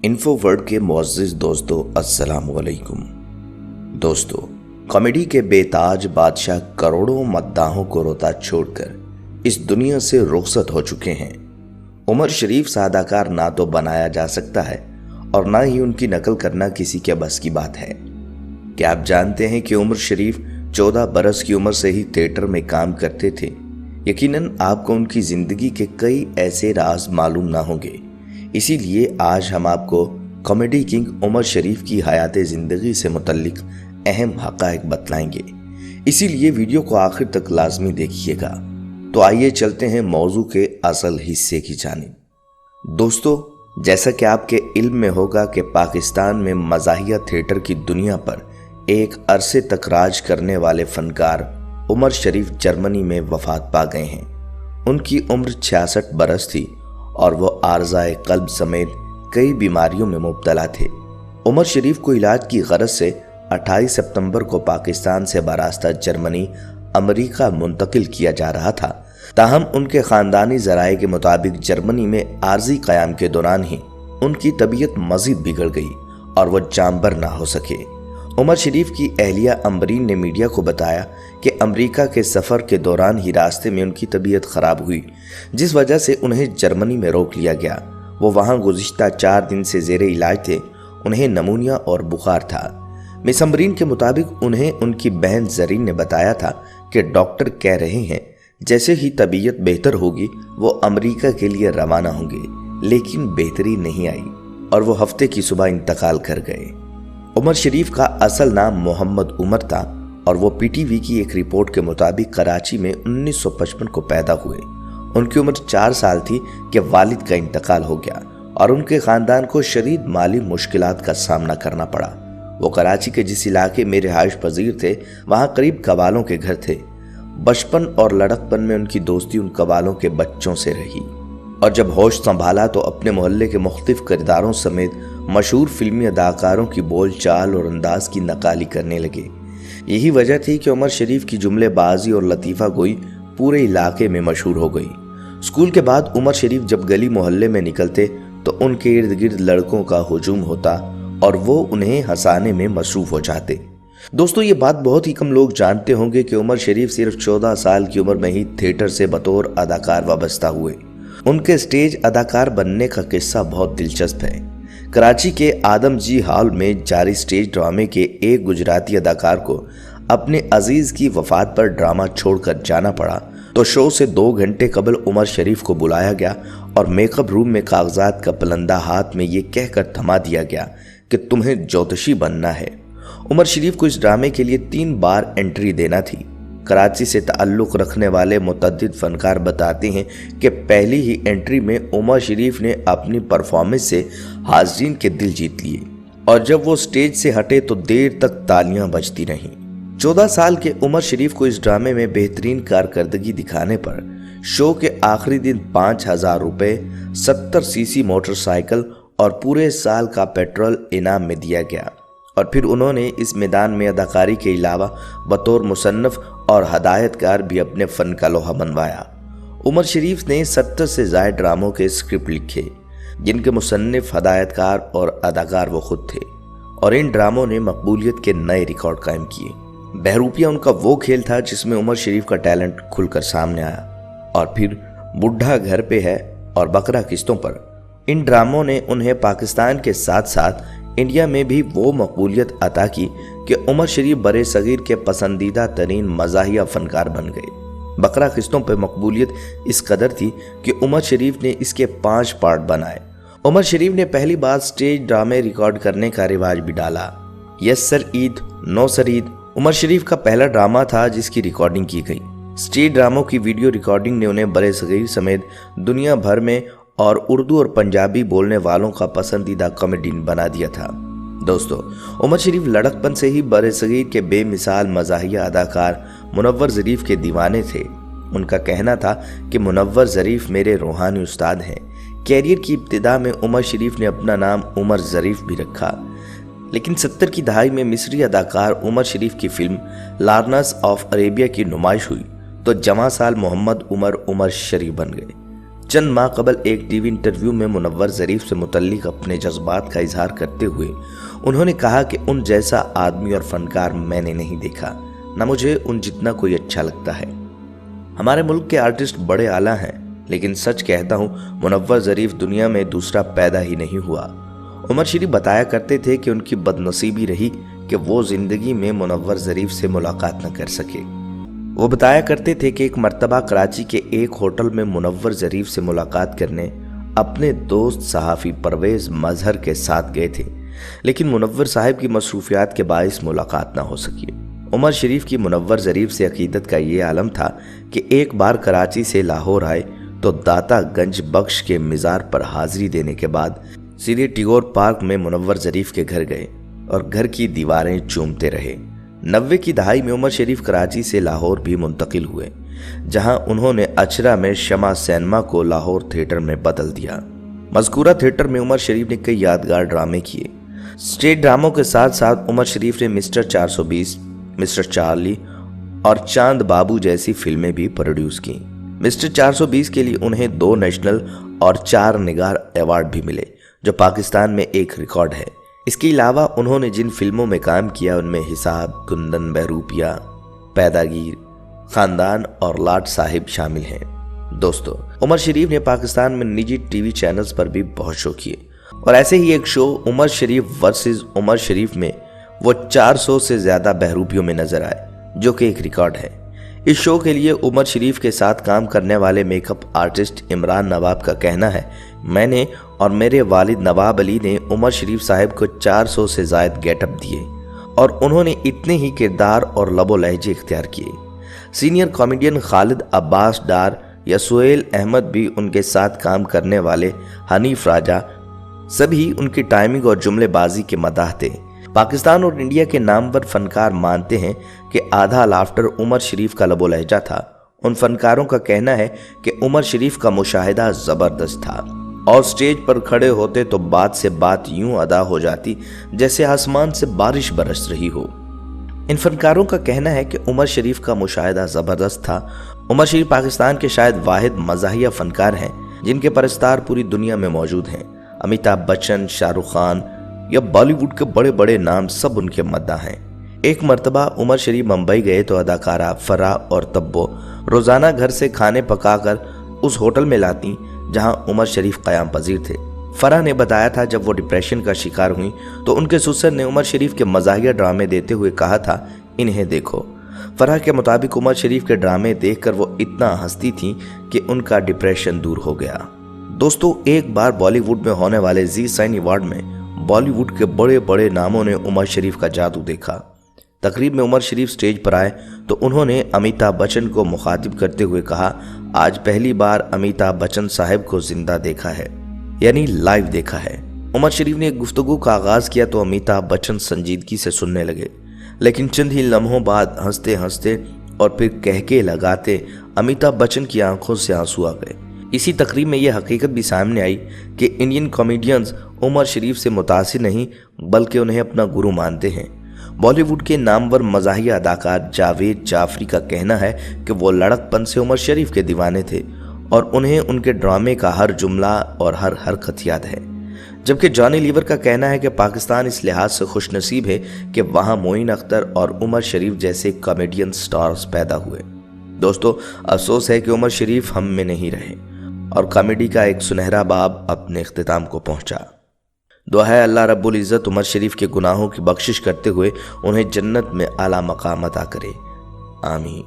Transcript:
Info world के मुअज़्ज़िज़ दोस्तों, अस्सलाम वालेकुम। दोस्तों, कॉमेडी के बेताज बादशाह करोड़ों मद्दाहों को रोता छोड़कर इस दुनिया से रुखसत हो चुके हैं। उमर शरीफ सा अदाकार ना तो बनाया जा सकता है और ना ही उनकी नकल करना किसी के बस की बात है। क्या आप जानते हैं कि उमर शरीफ 14 बरस की उम्र से ही थिएटर में काम करते थे। यकीनन आपको उनकी जिंदगी के कई ऐसे राज मालूम ना होंगे, इसीलिए आज हम आपको कॉमेडी किंग उमर शरीफ की हयात जिंदगी से मुतल्लिक अहम हक़ाइक़ बतलाएंगे। इसीलिए वीडियो को आखिर तक लाजमी देखिएगा। तो आइए चलते हैं मौजू के असल हिस्से की जानिब। दोस्तों, जैसा कि आपके इल्म में होगा कि पाकिस्तान में मज़ाहिया थिएटर की दुनिया पर एक अरसे तक राज करने वाले फनकार उमर शरीफ जर्मनी में वफात पा गए हैं। उनकी उम्र 66 बरस थी और वो आर्ज़ाए क़ल्ब समेत कई बीमारियों में मुब्तला थे। उमर शरीफ को इलाज की गरज से 28 सितंबर को पाकिस्तान से बरास्ता जर्मनी अमेरिका मुंतकिल किया जा रहा था। ताहम उनके ख़ानदानी ज़राए के मुताबिक जर्मनी में आर्जी क़याम के दौरान ही उनकी तबीयत मज़ीद बिगड़ गई और वो जांबर ना हो सके। उमर शरीफ की अहलिया अम्बरीन ने मीडिया को बताया कि अमेरिका के सफ़र के दौरान ही रास्ते में उनकी तबीयत ख़राब हुई, जिस वजह से उन्हें जर्मनी में रोक लिया गया। वो वहाँ गुज़िश्ता 4 दिन से ज़ेरे इलाज थे। उन्हें नमूनिया और बुखार था। मिस अम्बरीन के मुताबिक उन्हें उनकी बहन जरीन ने बताया था कि डॉक्टर कह रहे हैं जैसे ही तबीयत बेहतर होगी वो अमेरिका के लिए रवाना होंगे, लेकिन बेहतरी नहीं आई और वो हफ्ते की सुबह इंतकाल कर गए। उमर शरीफ का असल नाम मोहम्मद उमर था और वो पीटीवी की एक रिपोर्ट के मुताबिक कराची में 1955 को पैदा हुए। उनकी उम्र 4 साल थी कि वालिद का इंतकाल हो गया और उनके ख़ानदान को शदीद माली मुश्किलात का सामना करना पड़ा। वो कराची के जिस इलाके में रिहाइश पजीर थे, वहाँ करीब कबालों के घर थे। बचपन और लड़कपन में उनकी दोस्ती उन कबालों के बच्चों से रही और जब होश संभाला तो अपने मोहल्ले के मुख्तलिफ किरदारों समेत मशहूर फिल्मी अदाकारों की बोल चाल और अंदाज की नकाली करने लगे। यही वजह थी कि उमर शरीफ की जुमलेबाजी और लतीफ़ा गोई पूरे इलाके में मशहूर हो गई। स्कूल के बाद उमर शरीफ जब गली मोहल्ले में निकलते तो उनके इर्द गिर्द लड़कों का हुजूम होता और वो उन्हें हंसाने में मसरूफ़ हो जाते। दोस्तों, ये बात बहुत ही कम लोग जानते होंगे कि उमर शरीफ सिर्फ 14 साल की उम्र में ही थिएटर से बतौर अदाकार वाबस्ता हुए। उनके स्टेज अदाकार बनने का किस्सा बहुत दिलचस्प है। कराची के आदम जी हॉल में जारी स्टेज ड्रामे के एक गुजराती अदाकार को अपने अजीज की वफात पर ड्रामा छोड़कर जाना पड़ा तो शो से 2 घंटे कबल उमर शरीफ को बुलाया गया और मेकअप रूम में कागजात का पलंदा हाथ में ये कहकर थमा दिया गया कि तुम्हें ज्योतिषी बनना है। उमर शरीफ को इस ड्रामे के लिए 3 बार एंट्री देना थी। कराची से ताल्लुक़ रखने वाले मुतअद्दिद फनकार बताते हैं कि पहली ही एंट्री में उमर शरीफ ने अपनी परफॉर्मेंस से हाज़रीन के दिल जीत लिए और जब वो स्टेज से हटे तो देर तक तालियां बजती रहीं। 14 साल के उमर शरीफ को इस ड्रामे में बेहतरीन कारकर्दगी दिखाने पर शो के आखिरी दिन 5,000 रुपये, 70 सीसी मोटरसाइकिल और पूरे साल का पेट्रोल इनाम में दिया गया और फिर उन्होंने इस मैदान में अदाकारी के अलावा बतौर मुसन्नफ़ और हदायतकार भी अपने फ़न का लोहा मनवाया। उमर शरीफ ने 70 से ज़ायद ड्रामों के स्क्रिप्ट लिखे जिनके मुसन्निफ़, हदायतकार और अदाकार वो खुद थे और इन ड्रामों ने मकबूलियत के नए रिकॉर्ड कायम किए। बहरूपिया उनका वो खेल था जिसमें उमर शरीफ का टैलेंट खुलकर सामने आया और फिर बुढ़ा घर पे है और बकरा किस्तों पर। इन ड्रामों ने उन्हें पाकिस्तान के साथ साथ इंडिया में भी वो मकबूलियत अता की कि उमर शरीफ बरे सगीर के पसंदीदा तरीन मज़ाहिया फनकार बन गए। बकरा किस्तों पर मकबूलियत इस कदर थी कि उमर शरीफ ने इसके 5 पार्ट बनाए। उमर शरीफ ने पहली बार स्टेज ड्रामे रिकॉर्ड करने का रिवाज भी डाला। Yes sir Eid, no sir Eid Umar Sharif का पहला ड्रामा था जिसकी रिकॉर्डिंग की गई। स्टेज ड्रामों की वीडियो रिकॉर्डिंग ने उन्हें बरे सगीर समेत दुनिया भर में और उर्दू और पंजाबी बोलने वालों का पसंदीदा कॉमेडियन बना दिया था। दोस्तों, उमर शरीफ लड़कपन से ही बरसगीर के बेमिसाल मज़ाहिया अदाकार मुनव्वर ज़रीफ के दीवाने थे। उनका कहना था कि मुनव्वर ज़रीफ मेरे रूहानी उस्ताद हैं। कैरियर की इब्तिदा में उमर शरीफ ने अपना नाम उमर ज़रीफ भी रखा, लेकिन 70 की दहाई में मिस्री अदाकार उमर शरीफ की फिल्म लार्नस ऑफ अरेबिया की नुमाइश हुई तो जवां साल मोहम्मद उमर शरीफ बन गए। चंद माह कबल एक टीवी इंटरव्यू में मुनव्वर ज़रीफ से मुतल्लिक अपने जज्बात का इजहार करते हुए उन्होंने कहा कि उन जैसा आदमी और फनकार मैंने नहीं देखा, न मुझे उन जितना कोई अच्छा लगता है। हमारे मुल्क के आर्टिस्ट बड़े आला हैं, लेकिन सच कहता हूँ मुनव्वर ज़रीफ दुनिया में दूसरा पैदा ही नहीं हुआ। उमर शरीफ बताया करते थे कि उनकी बदनसीबी रही कि वो जिंदगी में मुनव्वर ज़रीफ से मुलाकात न कर सके। वो बताया करते थे कि एक मर्तबा कराची के एक होटल में मुनव्वर ज़रीफ से मुलाकात करने अपने दोस्त सहाफ़ी परवेज़ मजहर के साथ गए थे, लेकिन मुनव्वर साहब की मसरूफियात के बाइस मुलाकात ना हो सकी। उमर शरीफ की मुनव्वर ज़रीफ से अकीदत का ये आलम था कि एक बार कराची से लाहौर आए तो दाता गंज बख्श के मिज़ार पर हाजिरी देने के बाद सीधे टिगोर पार्क में मुनव्वर ज़रीफ के घर गए और घर की दीवारें चूमते रहे। 90 की दहाई में उमर शरीफ कराची से लाहौर भी मुंतकिल हुए, जहां उन्होंने अचरा में शमा सिनेमा को लाहौर थिएटर में बदल दिया। मज़कूरा थिएटर में उमर शरीफ ने कई यादगार ड्रामे किए। स्टेज ड्रामों के साथ साथ उमर शरीफ ने मिस्टर 420, मिस्टर चार्ली और चांद बाबू जैसी फिल्में भी प्रोड्यूस की। मिस्टर 420 के लिए उन्हें 2 नेशनल और 4 निगार अवार्ड भी मिले, जो पाकिस्तान में एक रिकॉर्ड है। इसके अलावा उन्होंने जिन फिल्मों में काम किया उनमें हिसाब, कुंदन, बहरूपिया, पैदागीर, खानदान और लाट साहिब शामिल हैं। दोस्तों, उमर शरीफ ने पाकिस्तान में निजी टीवी चैनल्स पर भी बहुत शो किए और ऐसे ही एक शो उमर शरीफ वर्सेस उमर शरीफ में वो 400 से ज्यादा बहरूपियों में नजर आए, जो कि एक रिकॉर्ड है। इस शो के लिए उमर शरीफ के साथ काम करने वाले मेकअप आर्टिस्ट इमरान नवाब का कहना है, मैंने और मेरे वालिद नवाब अली ने उमर शरीफ साहब को 400 से ज़ायद गेटअप दिए और उन्होंने इतने ही किरदार और लबो लहजे इख्तियार किए। सीनियर कॉमेडियन खालिद अब्बास डार या सुहेल अहमद भी उनके साथ काम करने वाले हनीफ राजा, सभी उनकी टाइमिंग और जुमलेबाजी के मदाह थे। पाकिस्तान और इंडिया के नामवर फनकार मानते हैं कि आधा लाफ्टर उमर शरीफ का लबो लहजा था। उन फनकारों का कहना है कि उमर शरीफ का मुशाहिदा ज़बरदस्त था और स्टेज पर खड़े होते तो बात से बात यूं अदा हो जाती जैसे आसमान से बारिश बरस रही हो। इन फनकारों का कहना है कि उमर शरीफ का मुशाहिदा ज़बरदस्त था। उमर शरीफ पाकिस्तान के शायद वाहिद मज़ाहिया फनकार हैं जिनके परस्तार पूरी दुनिया में मौजूद हैं। अमिताभ बच्चन, शाहरुख खान या बॉलीवुड के बड़े बड़े नाम सब उनके मद्दाह हैं। एक मर्तबा उमर शरीफ मुंबई गए तो अदाकारा फराह और तब्बो रोज़ाना घर से खाने पकाकर उस होटल में लाती जहां उमर शरीफ क़याम पजीर थे। फराह ने बताया था जब वो डिप्रेशन का शिकार हुई तो उनके ससुर ने उमर शरीफ के मज़ाहिया ड्रामे देते हुए कहा था, इन्हें देखो। फराह के मुताबिक उमर शरीफ के ड्रामे देखकर वो इतना हंसती थी कि उनका डिप्रेशन दूर हो गया। दोस्तों, एक बार बॉलीवुड में होने वाले जी साइन अवार्ड में बॉलीवुड के बड़े बड़े नामों ने उमर शरीफ का जादू देखा। तकरीब में उमर शरीफ स्टेज पर आए तो उन्होंने अमिताभ बच्चन को मुखातिब करते हुए कहा, आज पहली बार अमिताभ बच्चन साहब को जिंदा देखा है, यानी लाइव देखा है। उमर शरीफ ने गुफ्तगू का आगाज किया तो अमिताभ बच्चन संजीदगी से सुनने लगे, लेकिन चंद ही लम्हों बाद हंसते हंसते और फिर कहके लगाते अमिताभ बच्चन की आंखों से आंसू आ गए। इसी तकरीब में यह हकीकत भी सामने आई कि इंडियन कॉमेडियंस उमर शरीफ से मुतासिर नहीं बल्कि उन्हें अपना गुरु मानते हैं। बॉलीवुड के नामवर मज़ाहिया अदाकार जावेद जाफरी का कहना है कि वो लड़कपन से उमर शरीफ के दीवाने थे और उन्हें उनके ड्रामे का हर जुमला और हर हरकत याद है। जबकि जॉनी लीवर का कहना है कि पाकिस्तान इस लिहाज से खुशनसीब है कि वहाँ मोइन अख्तर और उमर शरीफ जैसे कॉमेडियन स्टार्स पैदा हुए। दोस्तों, अफसोस है कि उमर शरीफ हम में नहीं रहे और कॉमेडी का एक सुनहरा बाब अपने इख्तिताम को पहुंचा। दुआ है अल्लाह रब्बुल इज़्ज़त उमर शरीफ के गुनाहों की बख्शिश करते हुए उन्हें जन्नत में आला मकाम अता करे। आमीन।